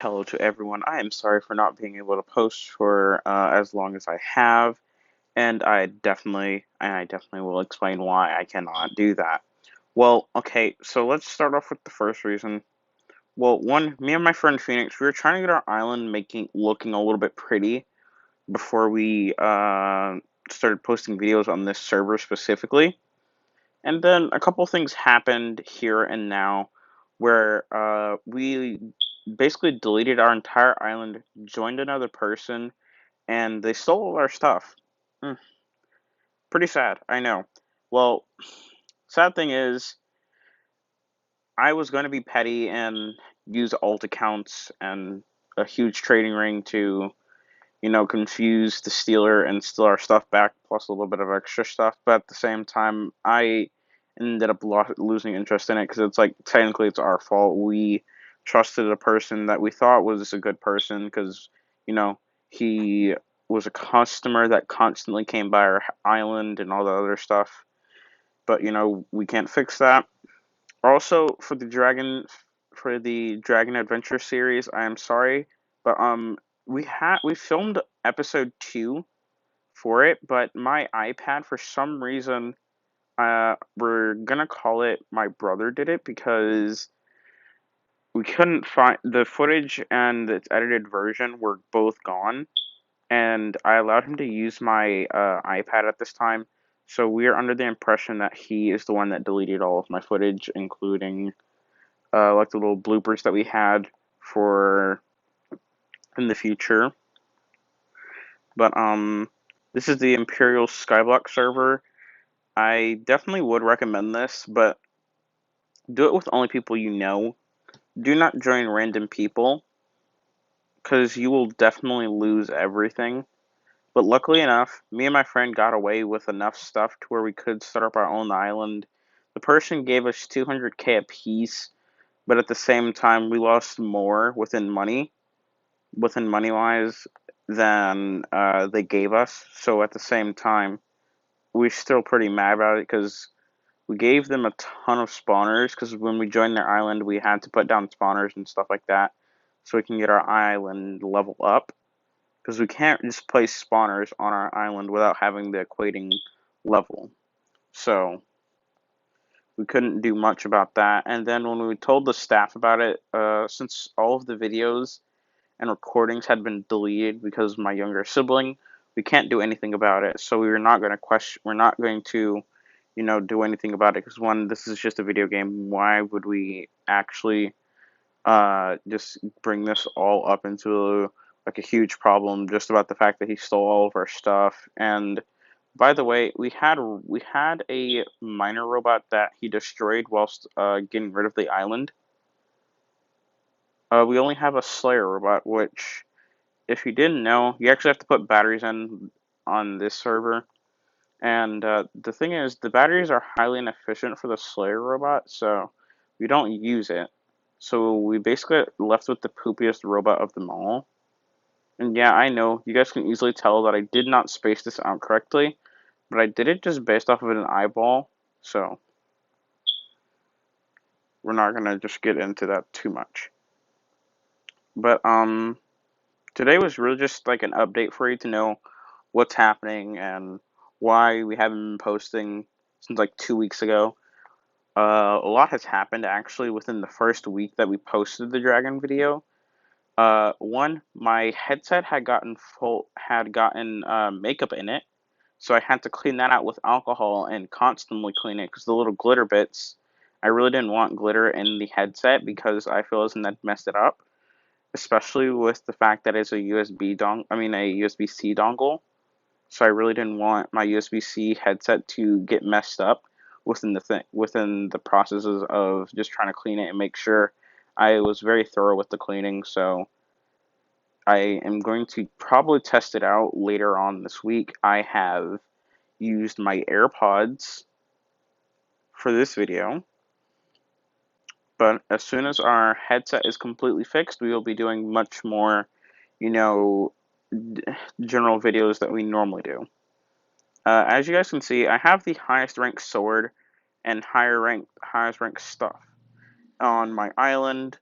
Hello to everyone. I am sorry for not being able to post for as long as I have, and I definitely will explain why I cannot do that. Well, okay, so let's start off with the first reason. Well, one, me and my friend Phoenix, we were trying to get our island making looking a little bit pretty before we started posting videos on this server specifically. And then a couple things happened here and now where we basically deleted our entire island, joined another person, and they stole all our stuff. Mm, Pretty sad, I know. Well, sad thing is, I was going to be petty and use alt accounts and a huge trading ring to, confuse the stealer and steal our stuff back, plus a little bit of extra stuff. But at the same time, I ended up losing interest in it because it's like technically it's our fault. We trusted a person that we thought was a good person because, you know, he was a customer that constantly came by our island and all the other stuff. But we can't fix that. Also, for the Dragon Adventure series, I am sorry, but we filmed episode 2 for it, but my iPad for some reason we're gonna call it my brother did it because we couldn't find the footage and its edited version were both gone, and I allowed him to use my iPad at this time. So we are under the impression that he is the one that deleted all of my footage, including like the little bloopers that we had for in the future. But this is the Imperial Skyblock server. I definitely would recommend this, but do it with only people you know. Do not join random people, because you will definitely lose everything. But luckily enough, me and my friend got away with enough stuff to where we could start up our own island. The person gave us 200k apiece, but at the same time, we lost more within money wise than they gave us. So at the same time, we're still pretty mad about it because we gave them a ton of spawners. Because when we joined their island, we had to put down spawners and stuff like that so we can get our island level up. Because we can't just place spawners on our island without having the equating level. So we couldn't do much about that. And then when we told the staff about it, since all of the videos and recordings had been deleted because of my younger sibling, we can't do anything about it. So we were not going to question. We're not going to, do anything about it because one, this is just a video game. Why would we actually just bring this all up into like a huge problem just about the fact that he stole all of our stuff? And by the way, we had a miner robot that he destroyed whilst getting rid of the island. We only have a Slayer robot, which if you didn't know, you actually have to put batteries in on this server. And the thing is, the batteries are highly inefficient for the Slayer robot, so we don't use it. So we basically left with the poopiest robot of them all. And yeah, I know, you guys can easily tell that I did not space this out correctly, but I did it just based off of an eyeball, so we're not gonna just get into that too much. But today was really just like an update for you to know what's happening and why we haven't been posting since like 2 weeks ago. A lot has happened actually within the first week that we posted the dragon video. One, my headset had gotten makeup in it, so I had to clean that out with alcohol and constantly clean it because the little glitter bits. I really didn't want glitter in the headset because I feel as if that messed it up, especially with the fact that it's a a USB-C dongle. So I really didn't want my USB-C headset to get messed up within the processes of just trying to clean it and make sure I was very thorough with the cleaning. So I am going to probably test it out later on this week. I have used my AirPods for this video, but as soon as our headset is completely fixed, we will be doing much more, you know, general videos that we normally do. As you guys can see, I have the highest ranked sword and highest ranked stuff on my island.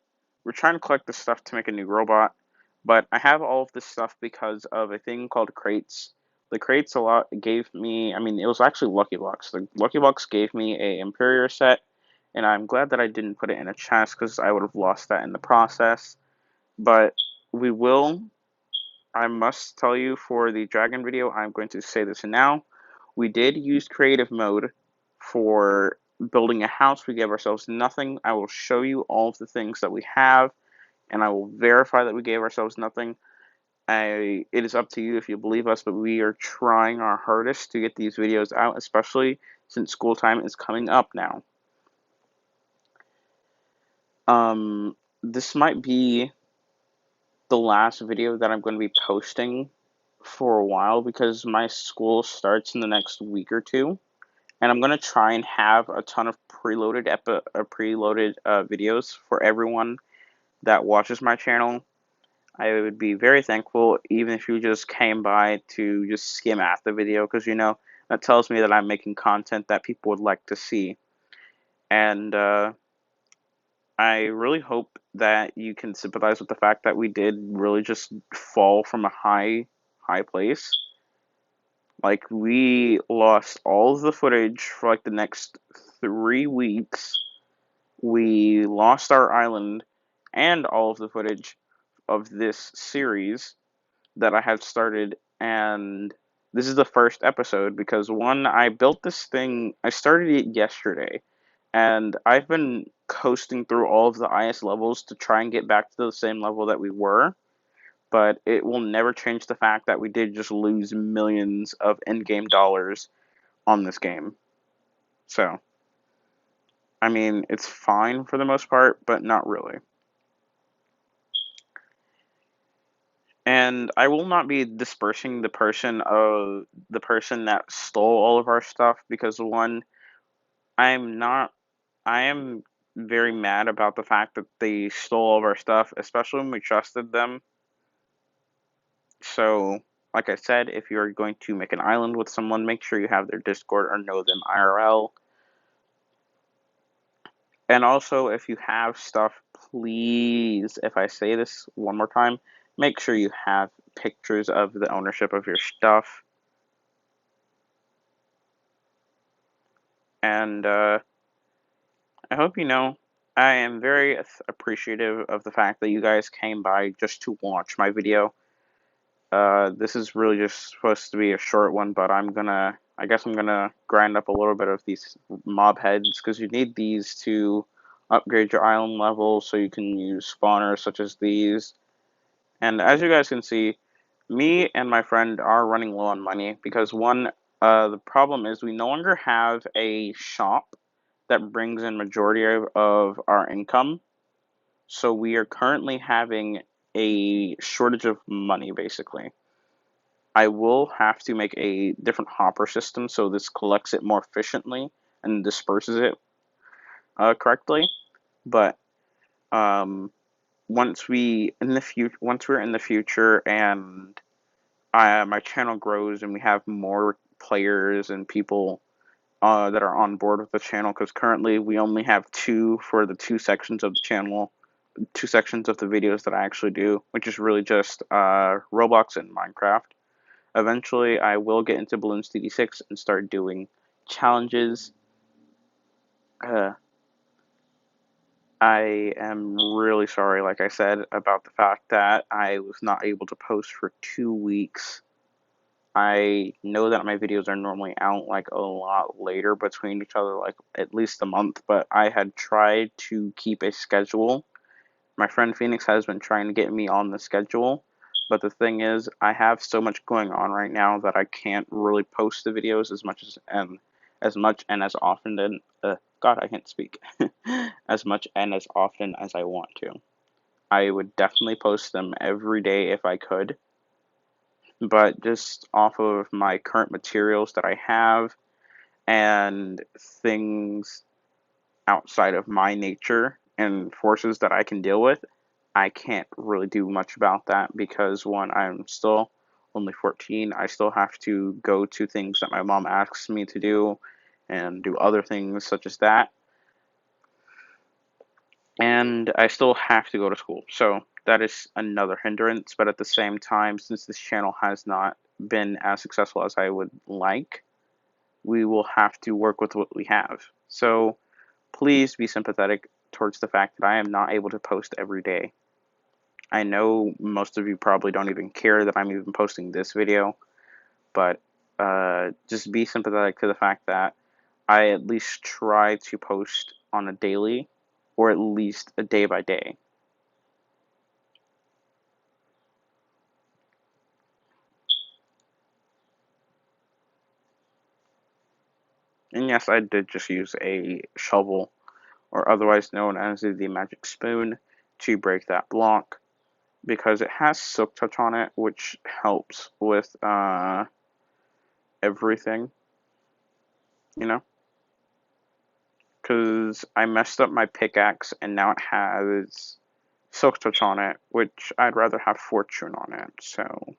we're trying to collect this stuff to make a new robot, but I have all of this stuff because of a thing called crates. The crates a lot gave me, I mean, it was actually Lucky Blocks. The Lucky Blocks gave me a Imperior set, and I'm glad that I didn't put it in a chest because I would have lost that in the process. But we will, I must tell you for the dragon video, I'm going to say this now. We did use creative mode for building a house. We gave ourselves nothing. I will show you all of the things that we have, and I will verify that we gave ourselves nothing. It is up to you if you believe us, but we are trying our hardest to get these videos out, especially since school time is coming up now. This might be the last video that I'm going to be posting for a while because my school starts in the next week or two, and I'm going to try and have a ton of preloaded videos for everyone that watches my channel. I would be very thankful even if you just came by to just skim at the video because, that tells me that I'm making content that people would like to see. And I really hope that you can sympathize with the fact that we did really just fall from a high place. Like, we lost all of the footage for like the next 3 weeks. We lost our island and all of the footage of this series that I have started, and this is the first episode because one, I built this thing, I started it yesterday, and I've been coasting through all of the IS levels to try and get back to the same level that we were, but it will never change the fact that we did just lose millions of in-game dollars on this game. So, I mean, it's fine for the most part, but not really. And I will not be dispersing the person that stole all of our stuff because one, I'm not I am very mad about the fact that they stole all of our stuff, especially when we trusted them. So, like I said, if you're going to make an island with someone, make sure you have their Discord or know them IRL. And also, if you have stuff, please, if I say this one more time, make sure you have pictures of the ownership of your stuff. And I hope you know I am very appreciative of the fact that you guys came by just to watch my video. This is really just supposed to be a short one, but I guess I'm gonna grind up a little bit of these mob heads, because you need these to upgrade your island level so you can use spawners such as these. And as you guys can see, me and my friend are running low on money, because one, the problem is we no longer have a shop that brings in majority of our income. So we are currently having a shortage of money, basically. I will have to make a different hopper system so this collects it more efficiently and disperses it correctly. But um, once we're in the future and my channel grows and we have more players and people that are on board with the channel, because currently we only have two for the two sections of the channel, two sections of the videos that I actually do, which is really just Roblox and Minecraft. Eventually, I will get into Bloons TD6 and start doing challenges. I am really sorry, like I said, about the fact that I was not able to post for 2 weeks. I know that my videos are normally out like a lot later between each other, like at least a month, but I had tried to keep a schedule. My friend Phoenix has been trying to get me on the schedule, but the thing is, I have so much going on right now that I can't really post the videos as much and as often. God, I can't speak. As much and as often as I want to. I would definitely post them every day if I could, but just off of my current materials that I have and things outside of my nature and forces that I can deal with, I can't really do much about that because one, I'm still only 14. I still have to go to things that my mom asks me to do and do other things such as that. and I still have to go to school. So that is another hindrance. But at the same time, since this channel has not been as successful as I would like, we will have to work with what we have. So please be sympathetic towards the fact that I am not able to post every day. I know most of you probably don't even care that I'm even posting this video, but just be sympathetic to the fact that I at least try to post on a daily or at least a day by day. And yes, I did just use a shovel, or otherwise known as the magic spoon, to break that block because it has silk touch on it, which helps with everything, you know? Because I messed up my pickaxe and now it has silk touch on it, which I'd rather have fortune on it. So,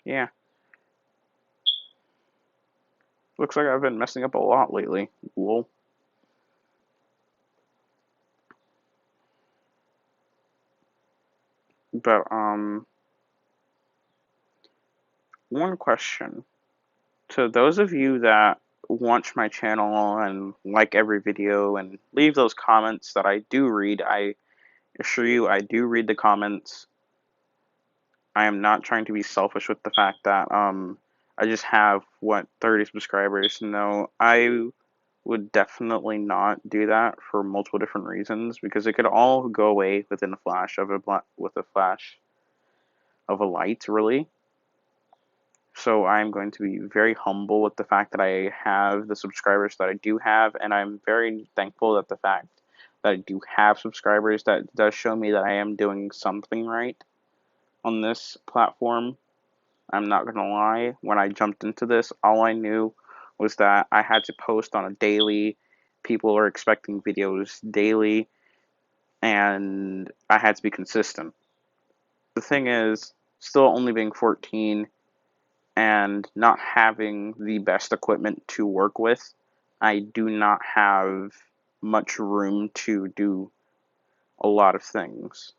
yeah. Looks like I've been messing up a lot lately. Lol. But, one question. To those of you that watch my channel and like every video and leave those comments that I do read, I assure you I do read the comments. I am not trying to be selfish with the fact that I just have 30 subscribers. No, I would definitely not do that for multiple different reasons because it could all go away within a flash of with a flash of a light, really. So I'm going to be very humble with the fact that I have the subscribers that I do have, and I'm very thankful that the fact that I do have subscribers that does show me that I am doing something right on this platform. I'm not gonna lie, when I jumped into this, all I knew was that I had to post on a daily. People are expecting videos daily, and I had to be consistent. The thing is, still only being 14 and not having the best equipment to work with, I do not have much room to do a lot of things.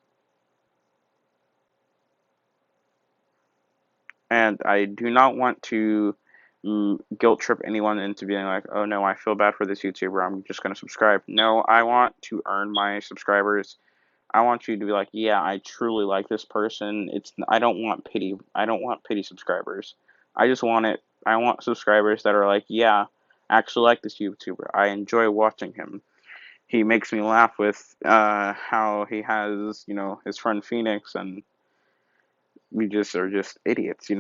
And I do not want to guilt trip anyone into being like, oh no, I feel bad for this YouTuber, I'm just going to subscribe. No, I want to earn my subscribers. I want you to be like, yeah, I truly like this person. I don't want pity. I don't want pity subscribers. I just want it. I want subscribers that are like, yeah, I actually like this YouTuber. I enjoy watching him. He makes me laugh with how he has, his friend Phoenix, and we just are just idiots,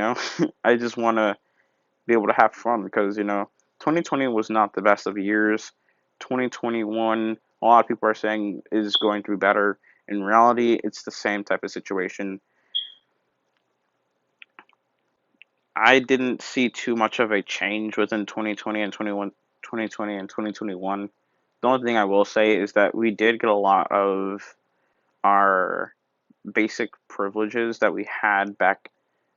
I just want to be able to have fun because, 2020 was not the best of years. 2021, a lot of people are saying is going to be better. In reality, it's the same type of situation. I didn't see too much of a change within 2020 and 2020 and 2021. The only thing I will say is that we did get a lot of our basic privileges that we had back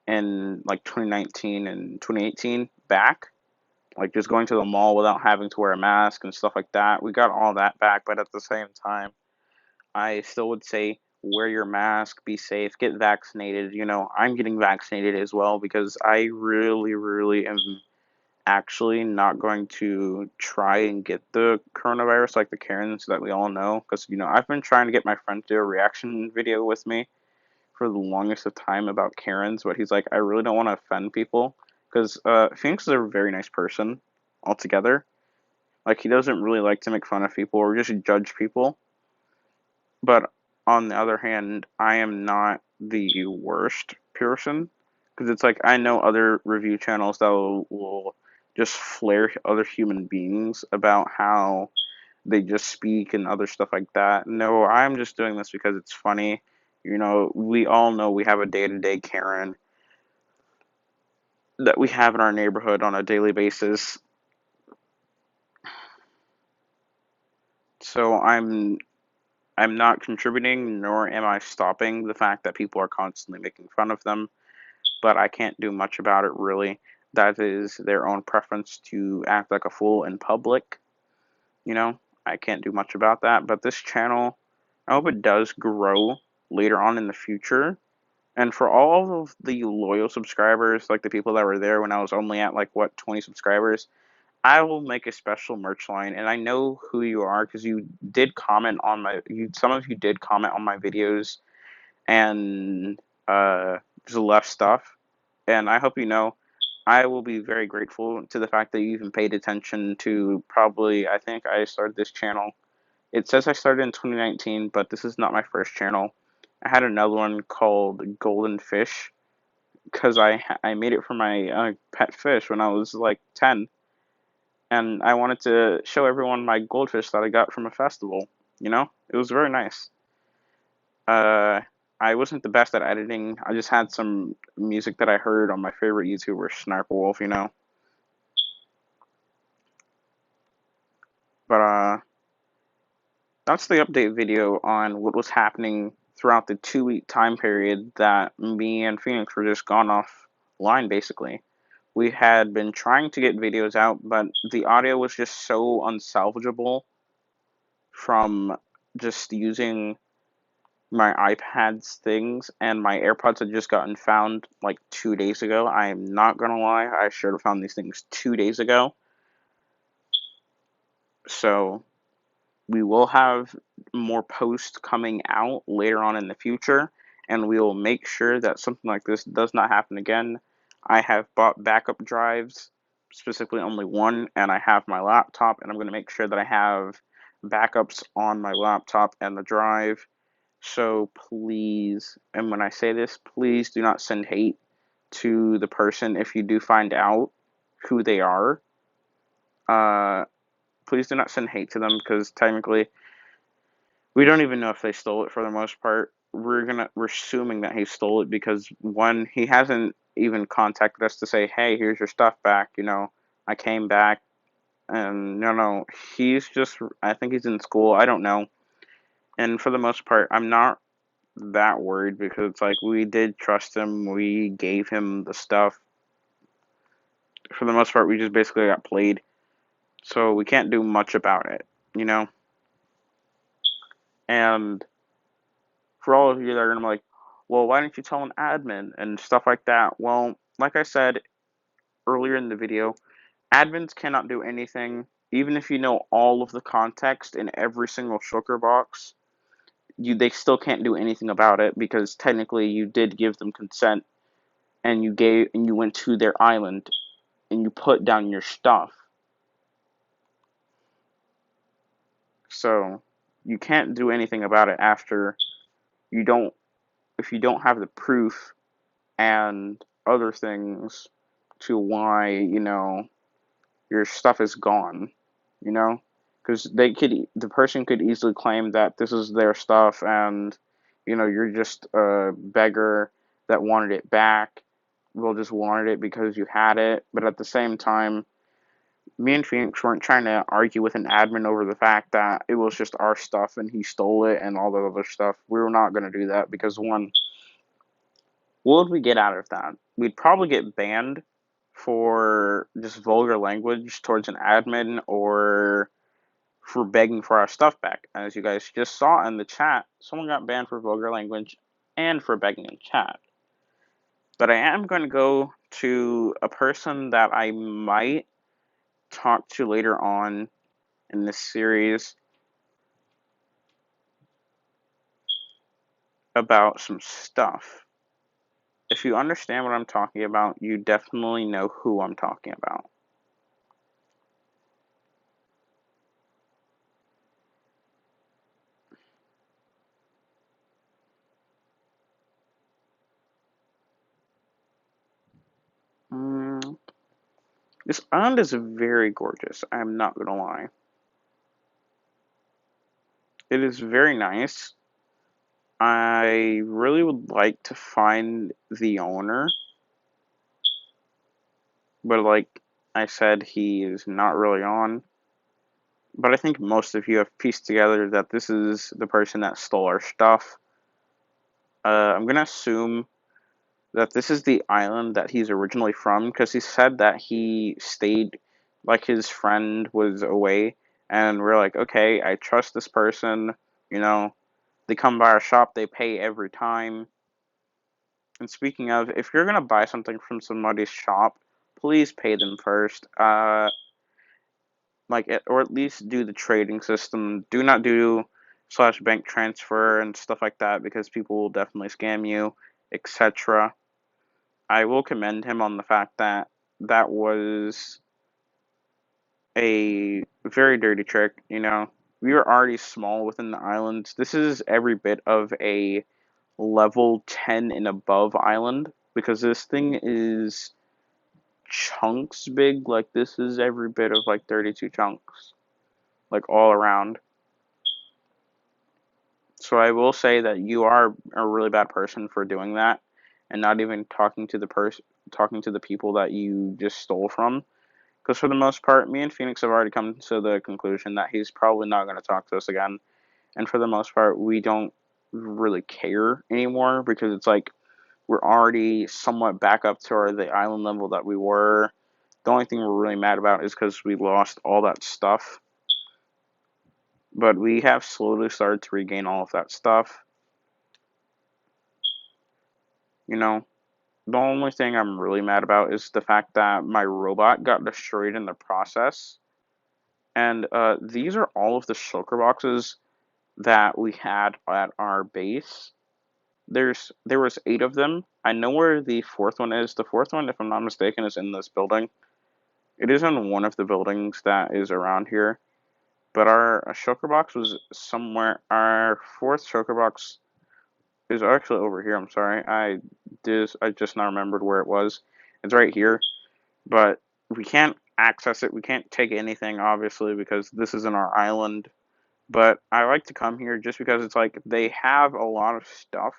in like 2019 and 2018 back. Like just going to the mall without having to wear a mask and stuff like that. We got all that back, but at the same time, I still would say wear your mask, be safe, get vaccinated. I'm getting vaccinated as well because I really, really am actually not going to try and get the coronavirus like the Karens that we all know. Because, I've been trying to get my friend to do a reaction video with me for the longest of time about Karens, but he's like, I really don't want to offend people. Because Phoenix is a very nice person altogether. Like, he doesn't really like to make fun of people or just judge people. But on the other hand, I am not the worst person because it's like I know other review channels that will just flare other human beings about how they just speak and other stuff like that. No, I'm just doing this because it's funny. We all know we have a day-to-day Karen that we have in our neighborhood on a daily basis. So I'm not contributing, nor am I stopping the fact that people are constantly making fun of them, but I can't do much about it really. That is their own preference to act like a fool in public. I can't do much about that. But this channel, I hope it does grow later on in the future. And for all of the loyal subscribers, like the people that were there when I was only at like what 20 subscribers, I will make a special merch line, and I know who you are because you did comment on some of you did comment on my videos and just left stuff, and I hope you know I will be very grateful to the fact that you even paid attention to probably, I think I started this channel. It says I started in 2019, but this is not my first channel. I had another one called Golden Fish because I made it for my pet fish when I was like 10, and I wanted to show everyone my goldfish that I got from a festival. You know, it was very nice. Uh, I wasn't the best at editing. I just had some music that I heard on my favorite YouTuber, Sniper Wolf. You know, but that's the update video on what was happening throughout the 2 week time period that me and Phoenix were just gone offline. Basically, we had been trying to get videos out, but the audio was just so unsalvageable from just using my iPad's things, and my AirPods had just gotten found like 2 days ago. I am not gonna lie, I should have found these things 2 days ago. So we will have more posts coming out later on in the future, and we will make sure that something like this does not happen again. I have bought backup drives, specifically only one, and I have my laptop, and I'm going to make sure that I have backups on my laptop and the drive. So please, and when I say this, please do not send hate to the person if you do find out who they are. Uh, please do not send hate to them because technically we don't even know if they stole it for the most part. We're assuming that he stole it because one, he hasn't even contacted us to say, hey, here's your stuff back. You know, I came back, and no, he's just, I think he's in school. I don't know. And for the most part, I'm not that worried because it's like we did trust him. We gave him the stuff. For the most part, we just basically got played. So we can't do much about it, you know? And for all of you that are gonna be like, well, why didn't you tell an admin and stuff like that? Well, like I said earlier in the video, admins cannot do anything. Even if you know all of the context in every single shulker box, they still can't do anything about it because technically you did give them consent and you went to their island and you put down your stuff. So you can't do anything about it after you don't if you don't have the proof and other things to why, your stuff is gone, you know? Because the person could easily claim that this is their stuff and, you're just a beggar that wanted it back. Well, just wanted it because you had it. But at the same time, me and Phoenix weren't trying to argue with an admin over the fact that it was just our stuff and he stole it and all that other stuff. We were not going to do that because, one, what would we get out of that? We'd probably get banned for just vulgar language towards an admin or for begging for our stuff back. As you guys just saw in the chat, someone got banned for vulgar language and for begging in chat. But I am going to go to a person that I might talk to later on in this series about some stuff. If you understand what I'm talking about, you definitely know who I'm talking about. This island is very gorgeous, I'm not gonna lie. It is very nice. I really would like to find the owner, but like I said, he is not really on. But I think most of you have pieced together that this is the person that stole our stuff. I'm gonna assume that this is the island that he's originally from because he said that he stayed, like his friend was away, and we're like, okay, I trust this person, you know, They come by our shop, they pay every time. And speaking of, if you're gonna buy something from somebody's shop, please pay them first. Or at least do the trading system. Do not do slash bank transfer and stuff like that because people will definitely scam you, etc. I will commend him on the fact that that was a very dirty trick. We were already small within the islands. This is every bit of a level 10 and above island because this thing is chunks big. Like, this is every bit of like 32 chunks, like all around. So I will say that you are a really bad person for doing that and not even talking to the people that you just stole from. Because for the most part, me and Phoenix have already come to the conclusion that he's probably not going to talk to us again. And for the most part, we don't really care anymore because it's like we're already somewhat back up to the island level that we were. The only thing we're really mad about is because we lost all that stuff. But we have slowly started to regain all of that stuff. You know, the only thing I'm really mad about is the fact that my robot got destroyed in the process. And these are all of the shulker boxes that we had at our base. There was 8 of them. I know where the fourth one is. The fourth one, if I'm not mistaken, is in this building. It is in one of the buildings that is around here. But our shulker box was somewhere. Our fourth shulker box is actually over here. I'm sorry. I just now remembered where it was. It's right here. But we can't access it. We can't take anything, obviously, because this isn't our island. But I like to come here just because it's like they have a lot of stuff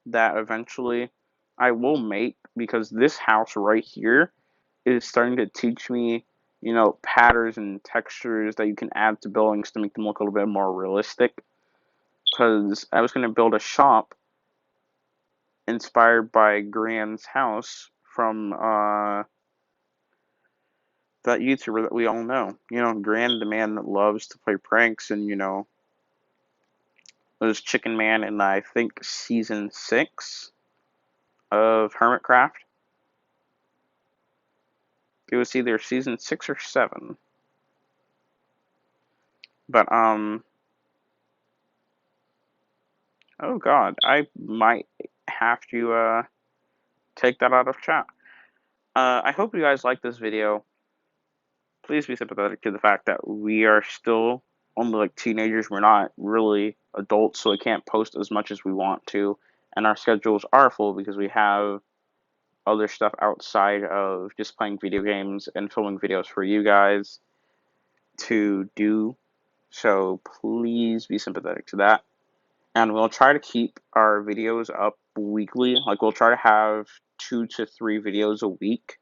that eventually I will make because this house right here is starting to teach me, patterns and textures that you can add to buildings to make them look a little bit more realistic. Because I was going to build a shop inspired by Grand's house from that YouTuber that we all know. Grand, the man that loves to play pranks, and was Chicken Man in I think season 6 of Hermitcraft. It was either season 6 or 7. But oh god, I might have to take that out of chat. I hope you guys like this video. Please be sympathetic to the fact that we are still only like teenagers. We're not really adults, so we can't post as much as we want to, and our schedules are full because we have other stuff outside of just playing video games and filming videos for you guys to do. So please be sympathetic to that. And we'll try to keep our videos up weekly. Like, we'll try to have 2 to 3 videos a week,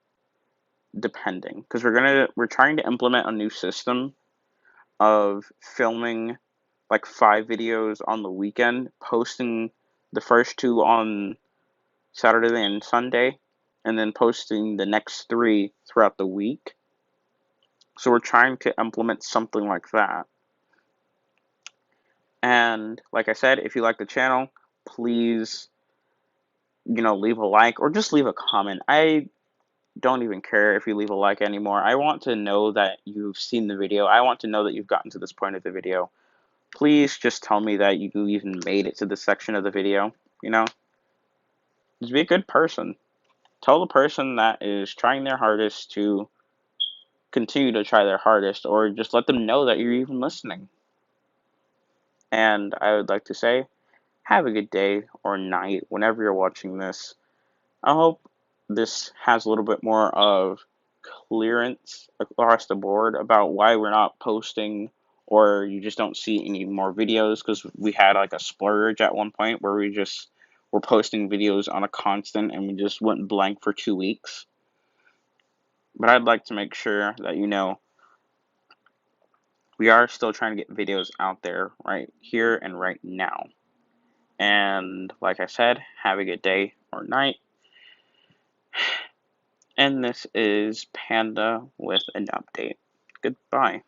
depending, because we're trying to implement a new system of filming like 5 videos on the weekend, posting the first 2 on Saturday and Sunday, and then posting the next 3 throughout the week. So we're trying to implement something like that. And like I said, if you like the channel, please, leave a like or just leave a comment. I don't even care if you leave a like anymore. I want to know that you've seen the video. I want to know that you've gotten to this point of the video. Please just tell me that you even made it to this section of the video, Just be a good person. Tell the person that is trying their hardest to continue to try their hardest, or just let them know that you're even listening. And I would like to say, have a good day or night whenever you're watching this. I hope this has a little bit more of clearance across the board about why we're not posting, or you just don't see any more videos, because we had like a splurge at one point where we just were posting videos on a constant and we just went blank for 2 weeks. But I'd like to make sure that we are still trying to get videos out there right here and right now. And like I said, have a good day or night. And this is Panda with an update. Goodbye.